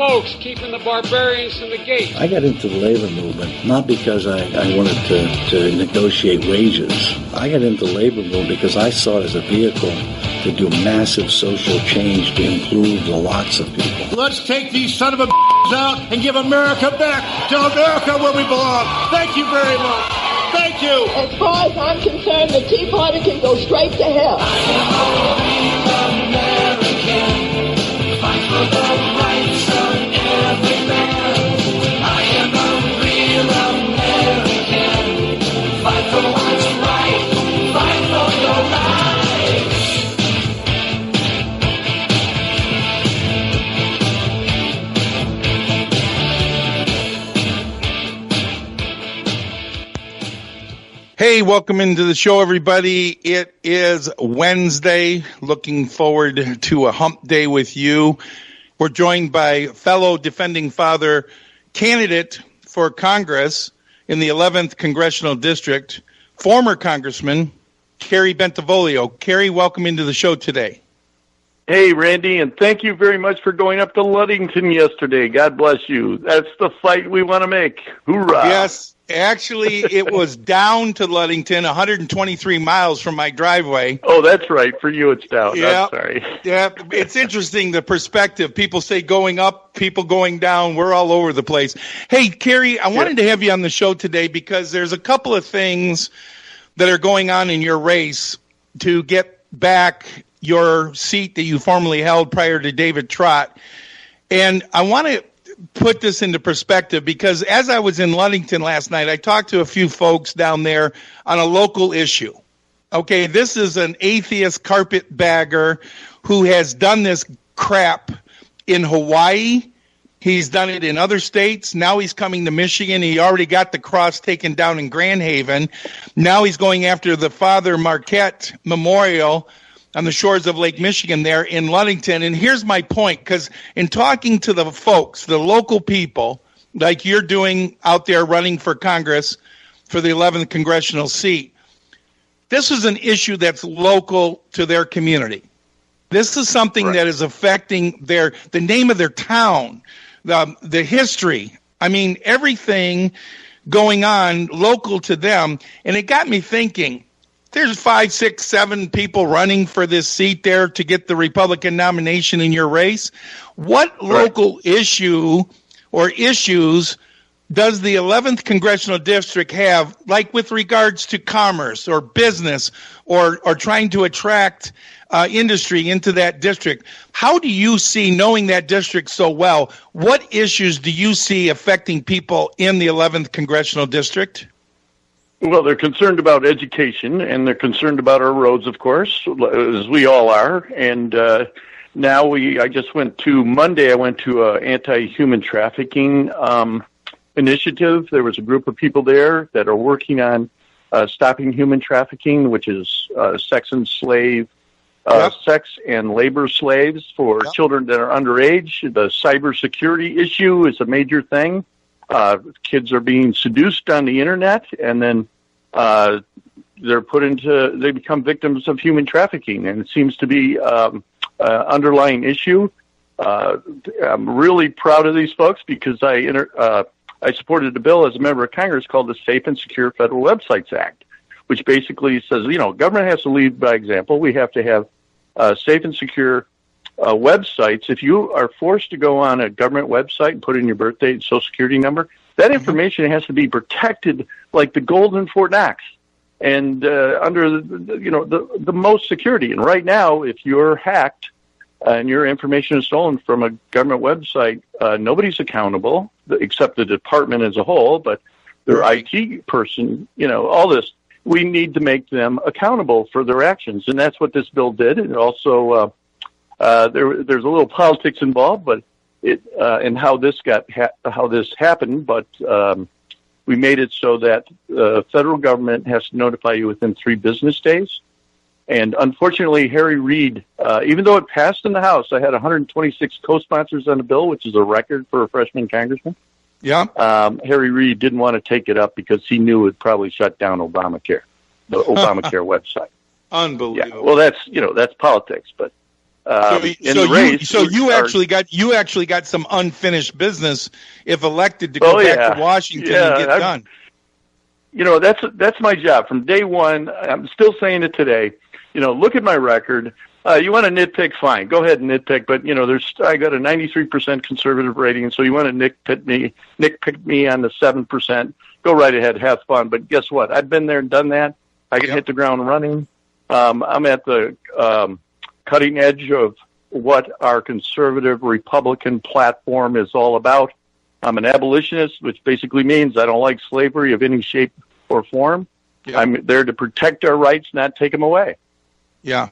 folks keeping the barbarians from the gate. I got into the labor movement not because I wanted to negotiate wages. I got into the labor movement because I saw it as a vehicle to do massive social change to improve the lots of people. Let's take these son of a out and give America back to America where we belong. Thank you very much. Thank you. As far as I'm concerned, the Tea Party can go straight to hell. I am a real American. Fight for the rights of every man. I am a real American. Fight for what's right. Fight for your life. Hey, welcome into the show, everybody. It is Wednesday. Looking forward to a hump day with you. We're joined by fellow defending father candidate for Congress in the 11th Congressional District, former Congressman Kerry Bentivolio. Kerry, welcome into the show today. Hey, Randy, and thank you very much for going up to Ludington yesterday. God bless you. That's the fight we want to make. Hoorah. Yes. Actually, it was down to Ludington, 123 miles from my driveway. Oh, that's right. For you, it's down. Yeah, I'm sorry. Yeah, it's interesting, the perspective. People say going up, people going down. We're all over the place. Hey, Kerry, I wanted to have you on the show today because there's a couple of things that are going on in your race to get back your seat that you formerly held prior to David Trott. And I want to put this into perspective because as I was in Ludington last night, I talked to a few folks down there on a local issue. Okay, this is an atheist carpetbagger who has done this crap in Hawaii. He's done it in other states. Now he's coming to Michigan. He already got the cross taken down in Grand Haven. Now he's going after the Father Marquette Memorial on the shores of Lake Michigan there in Ludington. And here's my point, because in talking to the folks, the local people, like you're doing out there running for Congress for the 11th congressional seat, this is an issue that's local to their community. This is something that is affecting the name of their town, the history. I mean, everything going on local to them. And it got me thinking, there's 5, 6, 7 people running for this seat there to get the Republican nomination in your race. What local issue or issues does the 11th Congressional District have, like with regards to commerce or business or trying to attract industry into that district? How do you see, knowing that district so well, what issues do you see affecting people in the 11th Congressional District? Well, they're concerned about education, and they're concerned about our roads, of course, as we all are. And now I just went to Monday. I went to an anti-human trafficking initiative. There was a group of people there that are working on stopping human trafficking, which is sex and labor slaves for children that are underage. The cybersecurity issue is a major thing. Kids are being seduced on the internet, and then they become victims of human trafficking, and it seems to be an underlying issue. I'm really proud of these folks because I supported a bill as a member of Congress called the Safe and Secure Federal Websites Act, which basically says, government has to lead by example. We have to have safe and secure websites. If you are forced to go on a government website and put in your birthday and social security number, that information has to be protected like the gold in Fort Knox and under the most security. And right now, if you're hacked and your information is stolen from a government website, nobody's accountable except the department as a whole, but their IT person, all this. We need to make them accountable for their actions, and that's what this bill did. And also, there's a little politics involved, but and how this happened. But we made it so that the federal government has to notify you within 3 business days. And unfortunately, Harry Reid, even though it passed in the House, I had 126 co-sponsors on the bill, which is a record for a freshman congressman. Yeah. Harry Reid didn't want to take it up because he knew it would probably shut down Obamacare, the Obamacare website. Unbelievable. Yeah. Well, that's politics, but You actually got some unfinished business if elected to go back to Washington and get done. That's my job from day one. I'm still saying it today. Look at my record. You want to nitpick, fine. Go ahead and nitpick. But I got a 93% conservative rating, so you want to nitpick me on the 7%. Go right ahead, have fun. But guess what? I've been there and done that. I can hit the ground running. I'm at the cutting edge of what our conservative Republican platform is all about. I'm an abolitionist, which basically means I don't like slavery of any shape or form. Yeah. I'm there to protect our rights, not take them away. Yeah.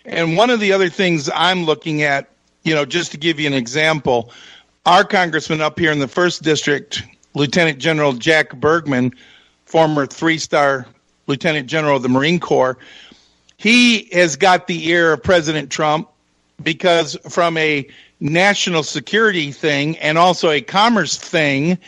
And one of the other things I'm looking at, just to give you an example, our congressman up here in the 1st District, Lieutenant General Jack Bergman, former 3-star Lieutenant General of the Marine Corps, he has got the ear of President Trump because from a national security thing and also a commerce thing,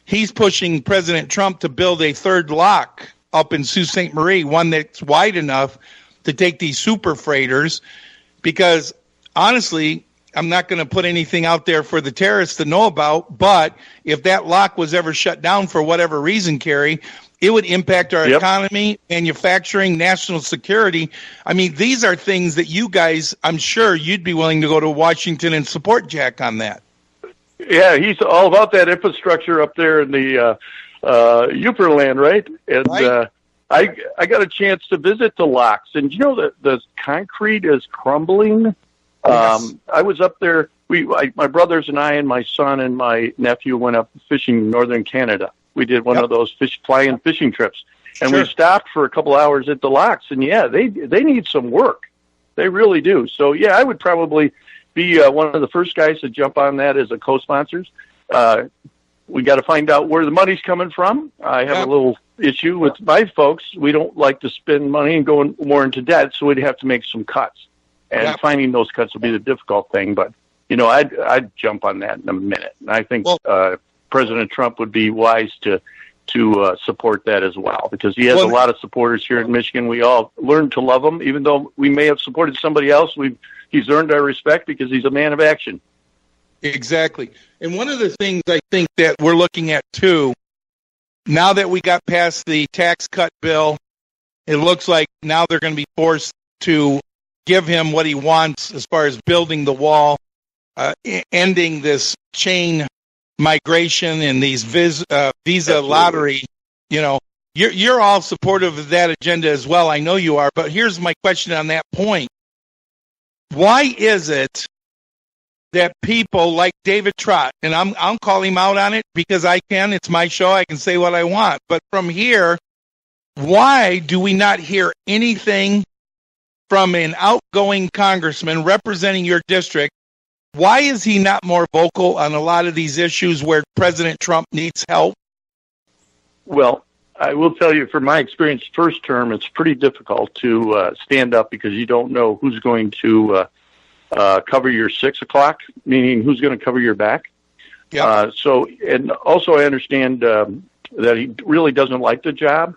he's pushing President Trump to build a 3rd lock up in Sault Ste. Marie, one that's wide enough to take these super freighters, because honestly, I'm not going to put anything out there for the terrorists to know about, but if that lock was ever shut down for whatever reason, Kerry, it would impact our economy, manufacturing, national security. I mean, these are things that you guys, I'm sure you'd be willing to go to Washington and support Jack on that. Yeah, he's all about that infrastructure up there in the Uper land, right? And right. I got a chance to visit the locks, and the concrete is crumbling. Yes. I was up there. My brothers and I and my son and my nephew went up fishing in northern Canada. We did one of those fly-in fishing trips, and we stopped for a couple hours at the locks. And they need some work. They really do. So I would probably be one of the first guys to jump on that as a co-sponsors. We got to find out where the money's coming from. I have a little issue with my folks. We don't like to spend money and go more into debt, so we'd have to make some cuts. And finding those cuts will be the difficult thing. But I'd jump on that in a minute. And I think President Trump would be wise to support that as well, because he has a lot of supporters here in Michigan. We all learned to love him, even though we may have supported somebody else. He's earned our respect because he's a man of action. Exactly. And one of the things I think that we're looking at too, now that we got past the tax cut bill, it looks like now they're going to be forced to give him what he wants as far as building the wall, ending this chain migration and these visa lottery. You're all supportive of that agenda as well. I know you are, but here's my question on that point. Why is it that people like David Trott, and I'll call him out on it because I can, it's my show, I can say what I want, but from here, why do we not hear anything from an outgoing congressman representing your district? Why is he not more vocal on a lot of these issues where President Trump needs help? Well, I will tell you, from my experience, first term, it's pretty difficult to stand up because you don't know who's going to cover your 6 o'clock, meaning who's going to cover your back. Yeah. And also I understand that he really doesn't like the job.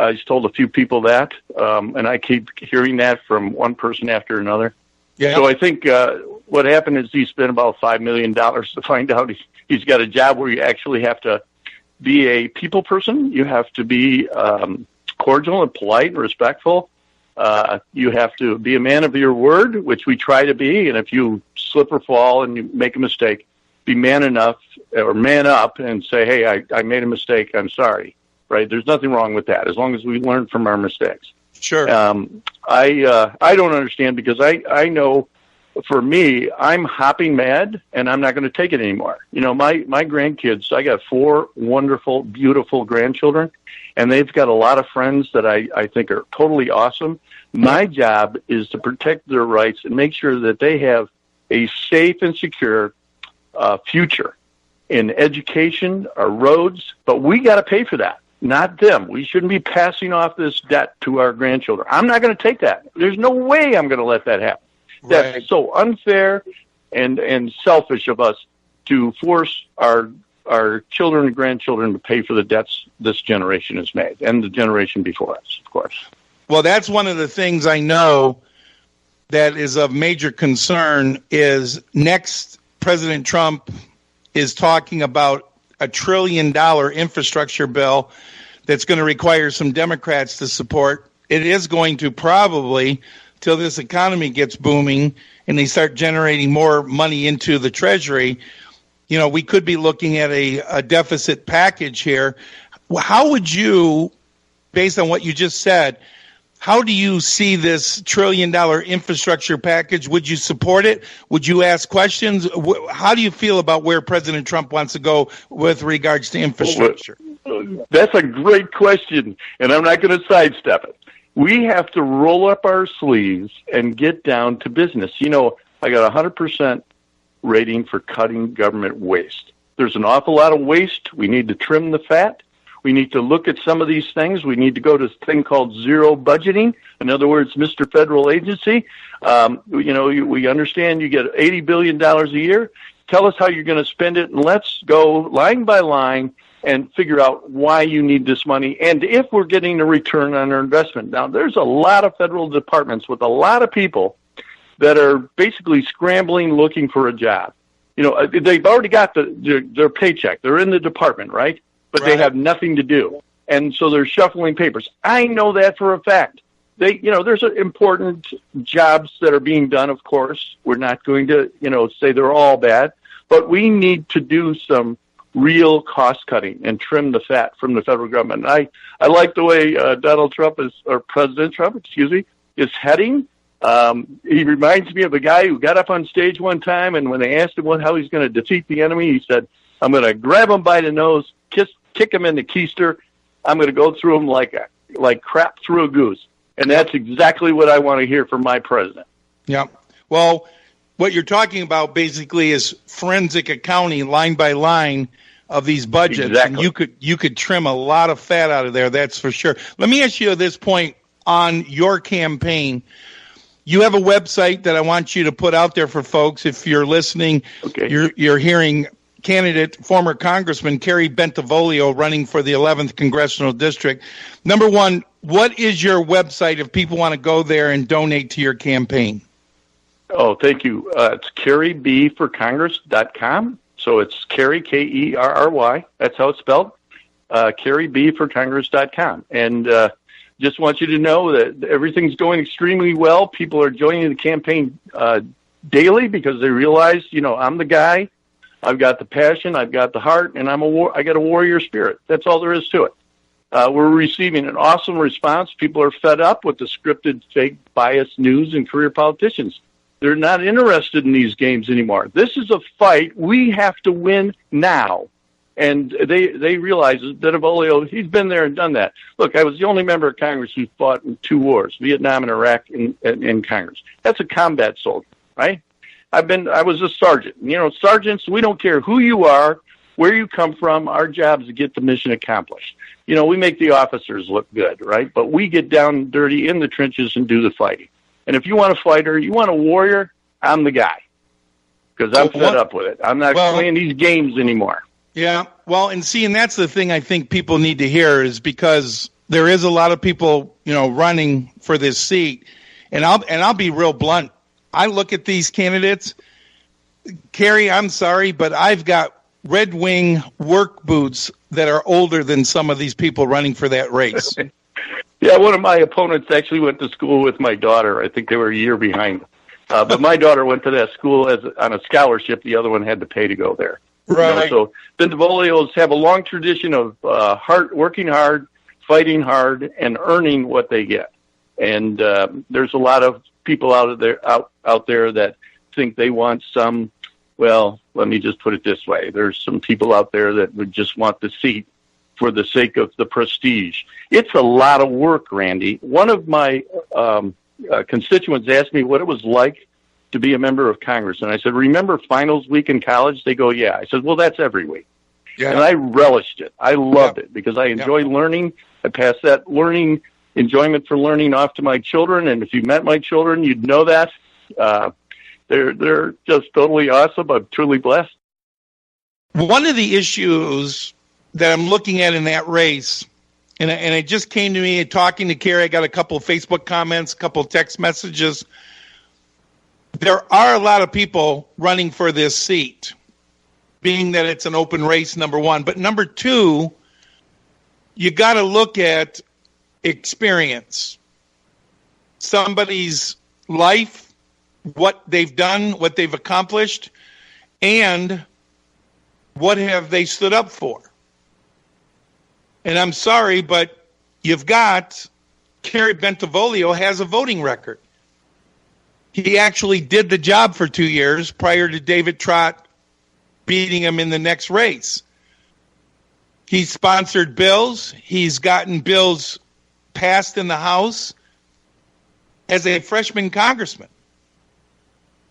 He's told a few people that, and I keep hearing that from one person after another. Yeah. So I think what happened is he spent about $5 million to find out he's got a job where you actually have to be a people person. You have to be cordial and polite and respectful. You have to be a man of your word, which we try to be. And if you slip or fall and you make a mistake, be man enough or man up and say, hey, I made a mistake. I'm sorry. Right? There's nothing wrong with that as long as we learn from our mistakes. Sure. I don't understand because I know for me, I'm hopping mad and I'm not going to take it anymore. My grandkids, I got 4 wonderful, beautiful grandchildren, and they've got a lot of friends that I think are totally awesome. My job is to protect their rights and make sure that they have a safe and secure future in education, our roads, but we got to pay for that. Not them. We shouldn't be passing off this debt to our grandchildren. I'm not going to take that. There's no way I'm going to let that happen. Right. That's so unfair and selfish of us to force our children and grandchildren to pay for the debts this generation has made and the generation before us, of course. Well, that's one of the things I know that is of major concern is next President Trump is talking about a $1 trillion infrastructure bill that's going to require some Democrats to support. It is going to probably, till this economy gets booming and they start generating more money into the Treasury, we could be looking at a deficit package here. How would you, based on what you just said, how do you see this $1 trillion infrastructure package? Would you support it? Would you ask questions? How do you feel about where President Trump wants to go with regards to infrastructure? That's a great question, and I'm not going to sidestep it. We have to roll up our sleeves and get down to business. I got 100% rating for cutting government waste. There's an awful lot of waste. We need to trim the fat. We need to look at some of these things. We need to go to a thing called zero budgeting. In other words, Mr. Federal Agency, we understand you get $80 billion a year. Tell us how you're going to spend it, and let's go line by line and figure out why you need this money and if we're getting a return on our investment. Now, there's a lot of federal departments with a lot of people that are basically scrambling looking for a job. They've already got their paycheck. They're in the department, right? But they have nothing to do. And so they're shuffling papers. I know that for a fact. There's important jobs that are being done, of course. We're not going to, say they're all bad. But we need to do some real cost cutting and trim the fat from the federal government. And I like the way President Trump, is heading. He reminds me of a guy who got up on stage one time, and when they asked him how he's going to defeat the enemy, he said, I'm going to grab him by the nose, kick him in the keister. I'm going to go through him like crap through a goose. And that's exactly what I want to hear from my president. Yeah. Well, what you're talking about basically is forensic accounting, line by line, of these budgets. Exactly. And you could trim a lot of fat out of there, that's for sure. Let me ask you at this point on your campaign. You have a website that I want you to put out there for folks. If you're listening, okay. You're hearing former Congressman Kerry Bentivolio running for the 11th Congressional District. Number one, what is your website if people want to go there and donate to your campaign? Oh, thank you. It's kerrybforcongress.com. So it's Kerry, Kerry. That's how it's spelled. kerrybforcongress.com. And just want you to know that everything's going extremely well. People are joining the campaign daily because they realize, I'm the guy. I've got the passion, I've got the heart, and I got a warrior spirit. That's all there is to it. We're receiving an awesome response. People are fed up with the scripted, fake, biased news and career politicians. They're not interested in these games anymore. This is a fight we have to win now. And they realize that Bentivolio, he's been there and done that. Look, I was the only member of Congress who fought in 2 wars, Vietnam and Iraq, in Congress. That's a combat soldier, right? I was a sergeant. Sergeants, we don't care who you are, where you come from. Our job is to get the mission accomplished. We make the officers look good, right? But we get down dirty in the trenches and do the fighting. And if you want a fighter, you want a warrior, I'm the guy. Because I'm fed up with it. I'm not playing these games anymore. Yeah. Well, and that's the thing I think people need to hear is because there is a lot of people, running for this seat. And I'll be real blunt. I look at these candidates, Kerry, I'm sorry, but I've got Red Wing work boots that are older than some of these people running for that race. Yeah, one of my opponents actually went to school with my daughter. I think they were a year behind. But my daughter went to that school on a scholarship. The other one had to pay to go there. Right. So Bentivolios have a long tradition of working hard, fighting hard, and earning what they get. And there's a lot of people out there that think they want some. Well, let me just put it this way: there's some people out there that would just want the seat for the sake of the prestige. It's a lot of work, Randy. One of my constituents asked me what it was like to be a member of Congress, and I said, "Remember finals week in college?" They go, "Yeah." I said, "Well, that's every week." Yeah. And I relished it. I loved it because I enjoy learning. I pass that enjoyment for learning off to my children, and if you met my children, you'd know that. They're just totally awesome. I'm truly blessed. One of the issues that I'm looking at in that race, and it just came to me talking to Kerry, I got a couple of Facebook comments, a couple of text messages. there are a lot of people running for this seat, being that it's an open race, number one. But number two, you got to look at experience. Somebody's life, what they've done, what they've accomplished, and what have they stood up for. And I'm sorry, but you've got Kerry Bentivolio has a voting record. He actually did the job for 2 years prior to David Trott beating him in the next race. He's sponsored bills. He's gotten bills passed in the House as a freshman congressman.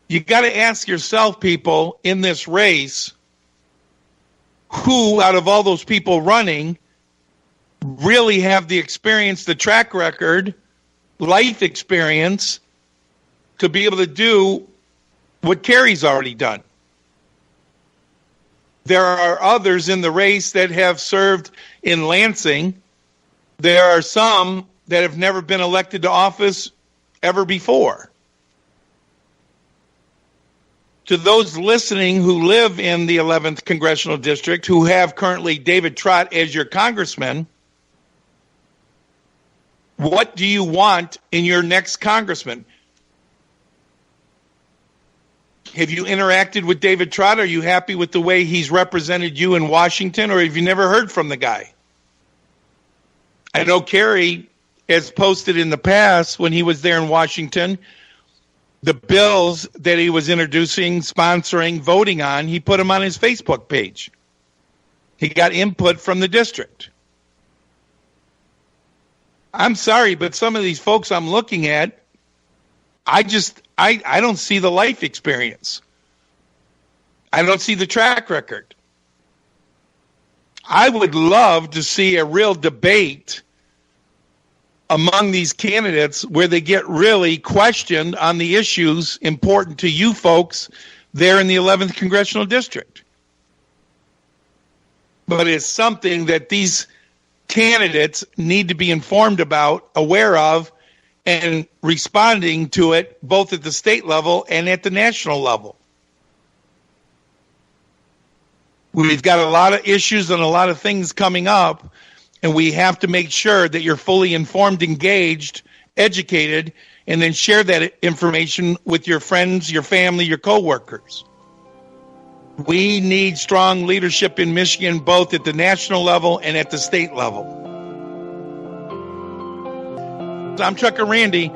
You got to ask yourself, people, in this race, who out of all those people running really have the experience, the track record, life experience to be able to do what Kerry's already done. There are others in the race that have served in Lansing. There are some that have never been elected to office ever before. To those listening who live in the 11th Congressional District, who have currently David Trott as your congressman, what do you want in your next congressman? Have you interacted with David Trott? Are you happy with the way he's represented you in Washington, or have you never heard from the guy? I know Kerry has posted in the past when he was there in Washington, the bills that he was introducing, sponsoring, voting on, he put them on his Facebook page. He got input from the district. I'm sorry, but some of these folks I'm looking at, I don't see the life experience. I don't see the track record. I would love to see a real debate among these candidates where they get really questioned on the issues important to you folks there in the 11th Congressional District. But it's something that these candidates need to be informed about, aware of, and responding to it both at the state level and at the national level. We've got a lot of issues and a lot of things coming up, and we have to make sure that you're fully informed, engaged, educated, and then share that information with your friends, your family, your coworkers. We need strong leadership in Michigan, both at the national level and at the state level. I'm Chuck and Randy.